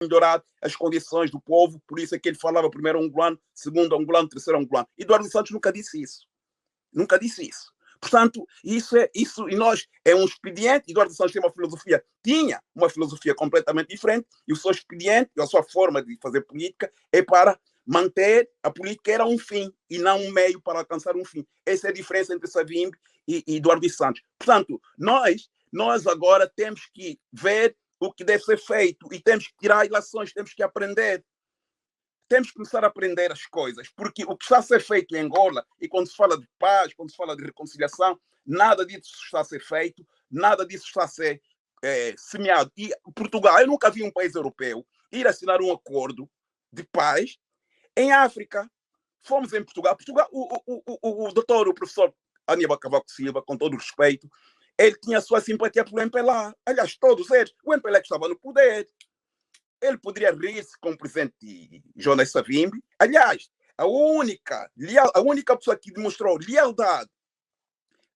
melhorar as condições do povo, por isso é que ele falava primeiro angolano, segundo angolano, terceiro angolano. Eduardo Santos nunca disse isso. Nunca disse isso. Portanto, isso, e nós, é um expediente. Eduardo Santos tinha uma filosofia completamente diferente, e o seu expediente, a sua forma de fazer política é para manter a política, era um fim e não um meio para alcançar um fim. Essa é a diferença entre Savimbi e Eduardo Santos. Portanto, nós agora temos que ver o que deve ser feito e temos que tirar ilações, temos que aprender. Temos que começar a aprender as coisas, porque o que está a ser feito em Angola, e quando se fala de paz, quando se fala de reconciliação, nada disso está a ser feito, nada disso está a ser semeado. E Portugal, eu nunca vi um país europeu ir assinar um acordo de paz em África. Fomos em Portugal. O doutor, o professor Aníbal Cavaco Silva, com todo o respeito, ele tinha a sua simpatia pelo MPLA. Aliás, todos eles. O MPLA que estava no poder. Ele poderia rir-se com o presidente Jonas Savimbi. Aliás, a única pessoa que demonstrou lealdade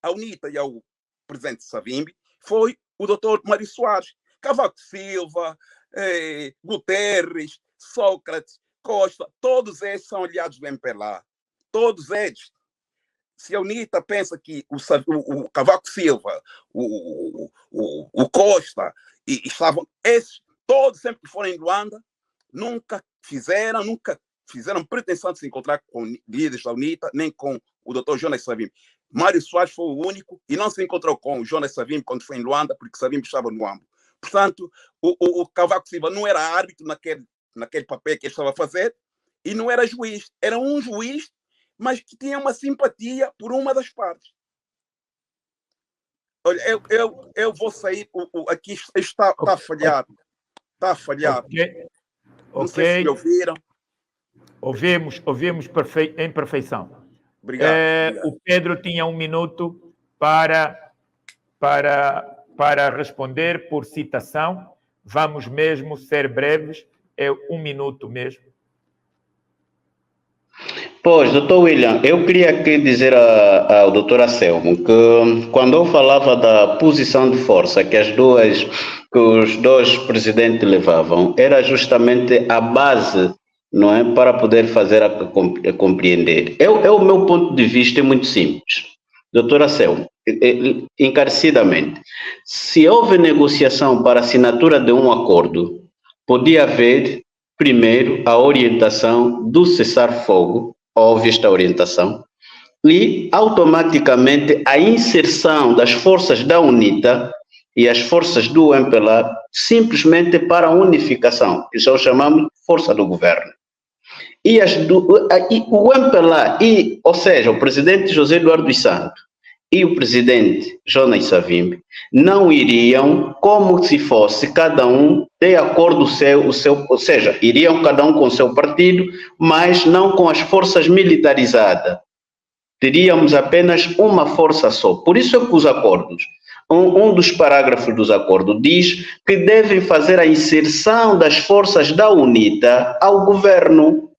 à UNITA e ao presidente Savimbi foi o doutor Mário Soares. Cavaco Silva, Guterres, Sócrates, Costa, todos eles são aliados do MPLA. Todos eles. Se a UNITA pensa que o Cavaco Silva, o Costa, estavam... Todos, sempre que foram em Luanda, nunca fizeram pretensão de se encontrar com líderes da UNITA, nem com o doutor Jonas Savimbi. Mário Soares foi o único e não se encontrou com o Jonas Savimbi quando foi em Luanda, porque Savimbi estava no Ambo. Portanto, o Cavaco Silva não era árbitro naquele papel que ele estava a fazer e não era juiz. Era um juiz, mas que tinha uma simpatia por uma das partes. Olha, eu vou sair, aqui está falhado. Está falhado. Okay. Não sei se me ouviram. Ouvimos em perfeição. Obrigado. O Pedro tinha 1 minuto para responder por citação. Vamos mesmo ser breves. É 1 minuto mesmo. Pois, doutor William, eu queria aqui dizer ao doutor Anselmo que quando eu falava da posição de força que os dois presidentes levavam, era justamente a base, não é, para poder fazer compreender. O meu ponto de vista é muito simples. Doutor Anselmo, encarecidamente, se houve negociação para assinatura de um acordo, podia haver, primeiro, a orientação do cessar-fogo, houve esta orientação, e automaticamente a inserção das forças da UNITA e as forças do MPLA simplesmente para a unificação, que já chamamos força do governo. E o MPLA, ou seja, o presidente José Eduardo dos Santos e o presidente Jonas Savimbi não iriam como se fosse cada um de acordo ou seja, iriam cada um com o seu partido, mas não com as forças militarizadas. Teríamos apenas uma força só. Por isso é que os acordos, um dos parágrafos dos acordos diz que devem fazer a inserção das forças da UNITA ao governo.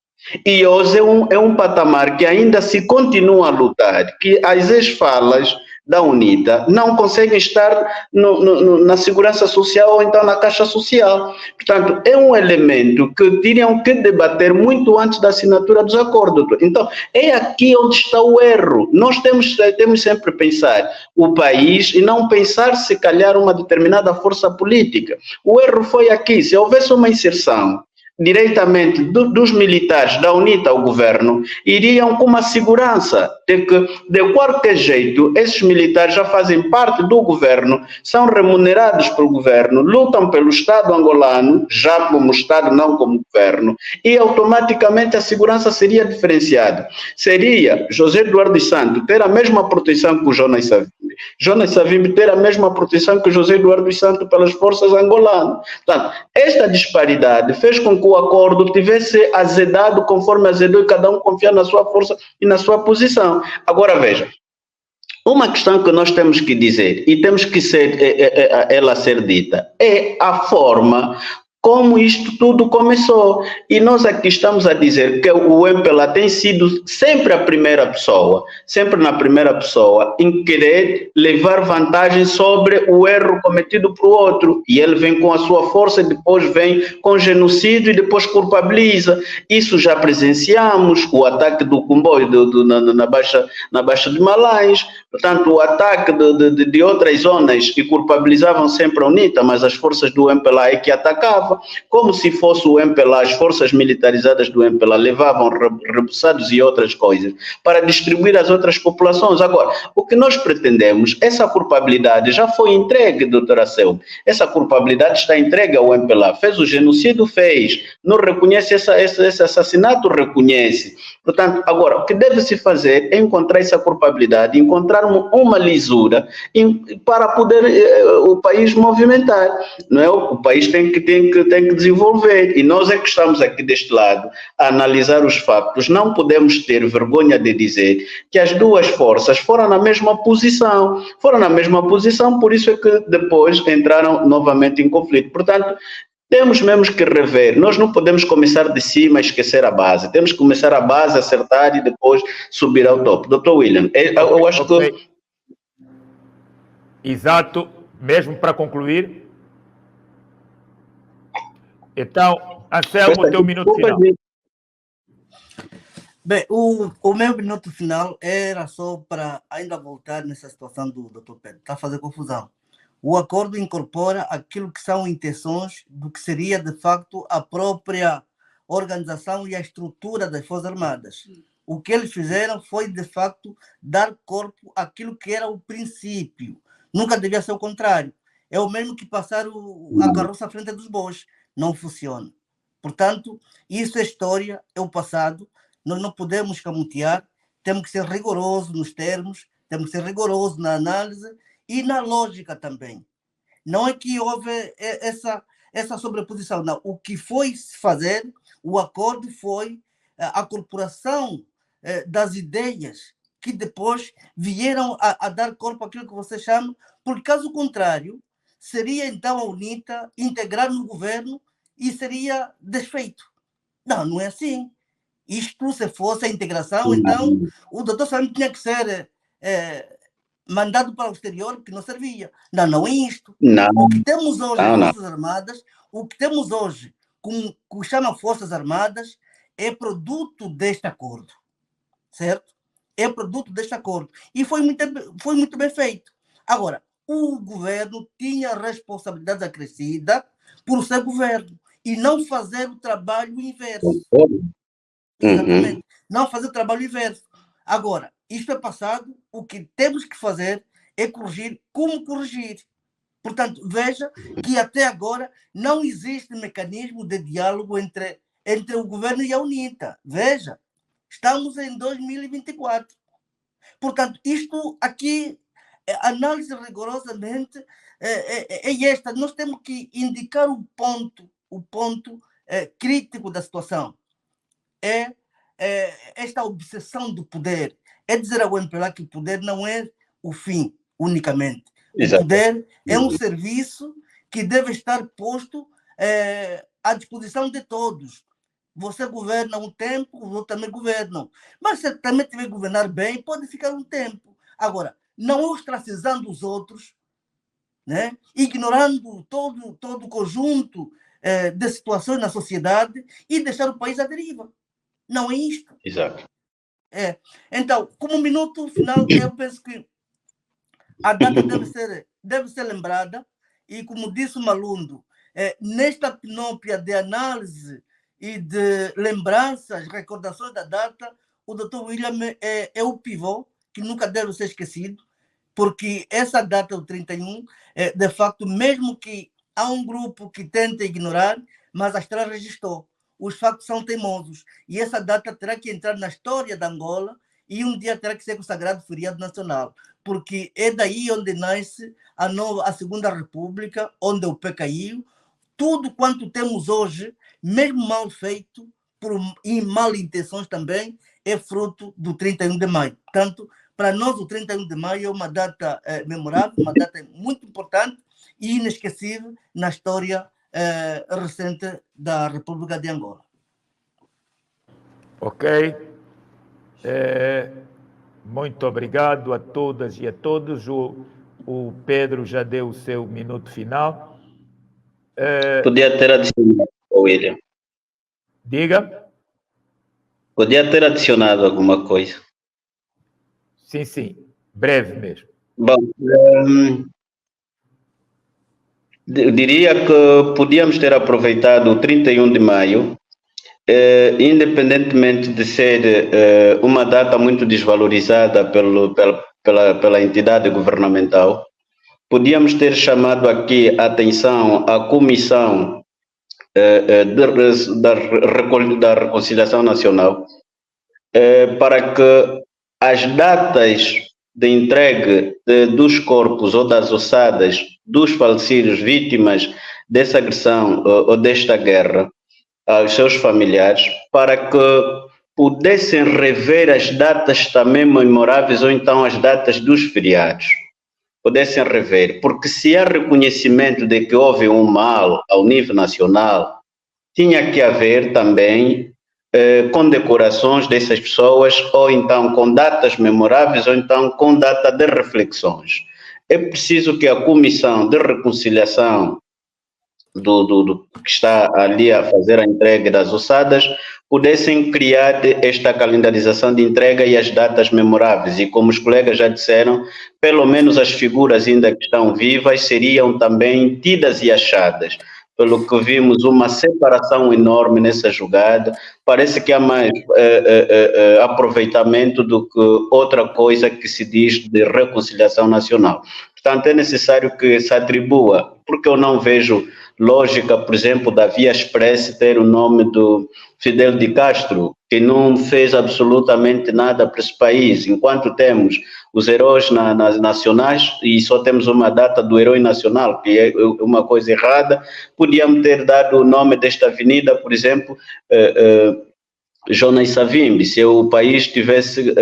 E hoje é um patamar que ainda se continua a lutar, que as ex-falas da UNITA não conseguem estar na segurança social ou então na caixa social. Portanto, é um elemento que teriam que debater muito antes da assinatura dos acordos. Então, é aqui onde está o erro. Nós temos sempre que pensar o país e não pensar, se calhar, uma determinada força política. O erro foi aqui. Se houvesse uma inserção diretamente dos militares da UNITA ao governo, iriam com uma segurança de que, de qualquer jeito, esses militares já fazem parte do governo, são remunerados pelo governo, lutam pelo Estado angolano, já como Estado, não como governo, e automaticamente a segurança seria diferenciada. Seria José Eduardo dos Santos ter a mesma proteção que o Jonas Savimbi, Jonas Savimbi ter a mesma proteção que o José Eduardo dos Santos pelas forças angolanas. Portanto, esta disparidade fez com que o acordo tivesse azedado conforme azedou e cada um confia na sua força e na sua posição. Agora veja, uma questão que nós temos que dizer e temos que ela ser dita é a forma como isto tudo começou. E nós aqui estamos a dizer que o MPLA tem sido sempre a primeira pessoa, sempre na primeira pessoa, em querer levar vantagem sobre o erro cometido por outro. E ele vem com a sua força, depois vem com genocídio e depois culpabiliza. Isso já presenciamos, o ataque do comboio na Baixa de Malães, portanto, o ataque de outras zonas que culpabilizavam sempre a UNITA, mas as forças do MPLA é que atacavam, como se fosse o MPLA, as forças militarizadas do MPLA levavam rebuçados e outras coisas para distribuir às outras populações. Agora, o que nós pretendemos, essa culpabilidade já foi entregue, doutora Selma, essa culpabilidade está entregue ao MPLA, fez o genocídio, fez, não reconhece esse assassinato, reconhece. Portanto, agora, o que deve se fazer é encontrar essa culpabilidade, encontrar uma lisura para poder o país movimentar, não é? O país tem que desenvolver, e nós é que estamos aqui deste lado a analisar os factos. Não podemos ter vergonha de dizer que as duas forças foram na mesma posição, por isso é que depois entraram novamente em conflito. Portanto, temos mesmo que rever, nós não podemos começar de cima e esquecer a base, temos que começar a base, acertar e depois subir ao topo. Doutor William, eu acho que... Exato, mesmo para concluir. Então, Anselmo, o teu minuto final. Bem, o meu minuto final era só para ainda voltar nessa situação do Dr. Pedro, está a fazer confusão. O acordo incorpora aquilo que são intenções do que seria, de facto, a própria organização e a estrutura das Forças Armadas. O que eles fizeram foi, de facto, dar corpo àquilo que era o princípio. Nunca devia ser o contrário. É o mesmo que passar a carroça à frente dos bois. Não funciona. Portanto, isso é história, é o passado. Nós não podemos camutear. Temos que ser rigorosos nos termos, temos que ser rigorosos na análise e na lógica também. Não é que houve essa sobreposição, não. O que foi se fazer, o acordo foi a corporação das ideias que depois vieram a dar corpo àquilo que vocês chamam, porque caso contrário, seria então a UNITA integrar no governo e seria desfeito. Não, não é assim. Isto, se fosse a integração, então o doutor Salim tinha que ser mandado para o exterior, que não servia. Não, não é isto. Não. O que temos hoje Forças Armadas, o que temos hoje com chama Forças Armadas, é produto deste acordo. Certo? É produto deste acordo. E foi muito bem feito. Agora, o governo tinha responsabilidade acrescida por ser governo e não fazer o trabalho inverso. Exatamente. Não fazer o trabalho inverso. Agora, isto é passado, o que temos que fazer é corrigir como corrigir. Portanto, veja que até agora não existe mecanismo de diálogo entre o governo e a UNITA. Veja, estamos em 2024. Portanto, isto aqui, análise rigorosamente é esta. Nós temos que indicar o ponto crítico da situação. Esta obsessão do poder. É dizer ao MPLA que o poder não é o fim, unicamente. Exato. O poder é um serviço que deve estar posto à disposição de todos. Você governa um tempo, os outros também governam. Mas se também tiver que governar bem, pode ficar um tempo. Agora, não ostracizando os outros, né? Ignorando todo o conjunto de situações na sociedade e deixar o país à deriva. Não é isto. Exato. Então, como minuto final, eu penso que a data deve ser lembrada e, como disse o Malundo, nesta pinóplia de análise e de lembranças, recordações da data, o Dr. William é o pivô que nunca deve ser esquecido, porque essa data, o 31, de facto, mesmo que há um grupo que tenta ignorar, mas a história registrou. Os factos são teimosos. E essa data terá que entrar na história da Angola e um dia terá que ser consagrado feriado nacional, porque é daí onde nasce a Segunda República, onde o pé caiu. Tudo quanto temos hoje, mesmo mal feito, e mal intenções também, é fruto do 31 de maio. Portanto, para nós, o 31 de maio é uma data memorável, uma data muito importante e inesquecível na história recente da República de Angola. Ok. Muito obrigado a todas e a todos. O Pedro já deu o seu minuto final. Podia ter adicionado, William. Diga. Podia ter adicionado alguma coisa. Sim. Breve mesmo. Bom, eu diria que podíamos ter aproveitado o 31 de maio, independentemente de ser uma data muito desvalorizada pela entidade governamental, podíamos ter chamado aqui a atenção à Comissão da Reconciliação Nacional para que as datas de entrega dos corpos ou das ossadas dos falecidos vítimas dessa agressão ou desta guerra aos seus familiares, para que pudessem rever as datas também memoráveis ou então as datas dos feriados. Pudessem rever, porque se há reconhecimento de que houve um mal ao nível nacional, tinha que haver também condecorações dessas pessoas, ou então com datas memoráveis, ou então com data de reflexões. É preciso que a Comissão de Reconciliação que está ali a fazer a entrega das ossadas pudessem criar esta calendarização de entrega e as datas memoráveis. E como os colegas já disseram, pelo menos as figuras ainda que estão vivas seriam também tidas e achadas. Pelo que vimos, uma separação enorme nessa jogada. Parece que há mais aproveitamento do que outra coisa que se diz de reconciliação nacional. Portanto, é necessário que se atribua, porque eu não vejo lógica, por exemplo, da Via Express ter o nome do Fidel de Castro, que não fez absolutamente nada para esse país, enquanto temos os heróis nacionais e só temos uma data do herói nacional, que é uma coisa errada. Podíamos ter dado o nome desta avenida, por exemplo, Jonas Savimbi, se o país tivesse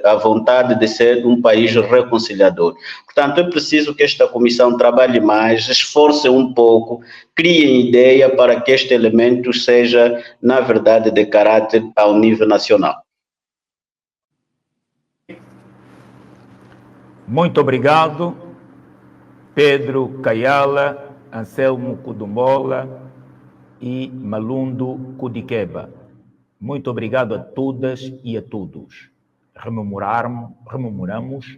a vontade de ser um país reconciliador. Portanto, é preciso que esta comissão trabalhe mais, esforce um pouco, crie ideia para que este elemento seja, na verdade, de caráter ao nível nacional. Muito obrigado, Pedro Kayala, Anselmo Kudumola e Malundo Kudiqueba. Muito obrigado a todas e a todos. Rememoramos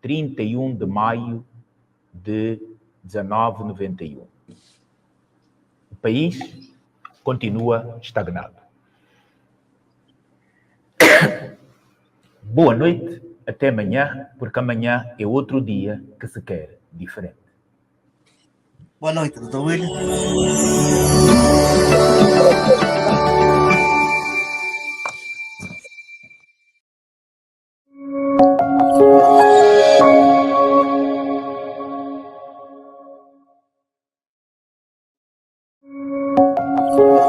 31 de maio de 1991. O país continua estagnado. Boa noite, até amanhã, porque amanhã é outro dia que se quer diferente. Boa noite, Dr. William.